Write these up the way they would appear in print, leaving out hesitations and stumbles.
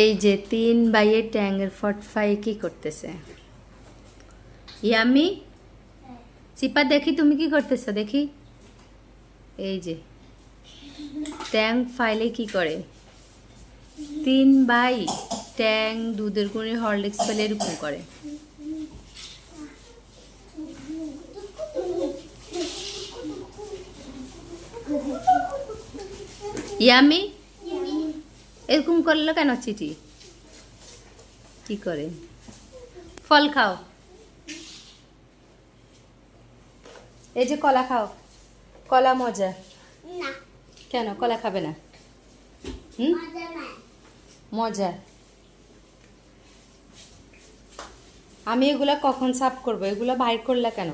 এই যে 3 ভাইয়ের ট্যাঙ্গের ফটফাই কি করতেছে? ইয়ামি, চিপা দেখি তুমি কি করতেছো দেখি। এই যে ট্যাং ফাইলে কি করে 3 ভাই, ট্যাং দুধের গুঁড়ি হরলিক্স ফেলে এরকম করে। ইয়ামি এরকম করলো কেন? চিটি কি করে? ফল খাও, এই যে কলা খাও, কলা মজা। না, কেন কলা খাবে না? হুম, মজা না। মজা। আমি এগুলা কখন সাফ করবো? এগুলা বাইর করলা কেন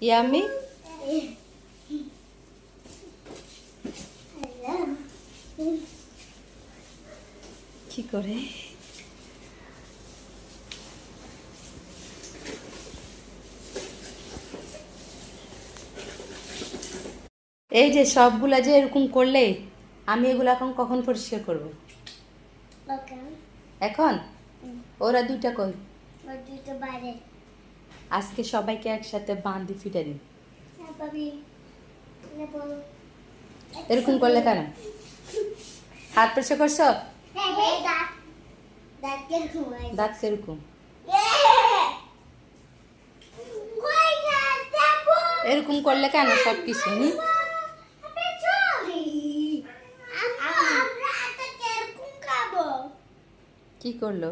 ইয়ামি? কি করে? এই যে সবগুলা যে এরকম করলে আমি এগুলা এখন কখন পরিষ্কার করব? ওকে, এখন? ওরা দুইটা কই? ওর দুটো বাইরে। আজকে সবাইকে একসাথে বাঁধি ফিটা দিন। হ্যাঁ, পাবি। নেবো। এরকম করলে কেন? হাত পরিষ্কার করছো? হ্যাঁ, হ্যাঁ, দাঁত। দাঁত কেন ঘুমাই? দাঁত এরকম কই না, দেখো। এরকম করলে কেন সব কিছু? আপনি চল। আমরা এটা কেরকম খাবো? কি করলো?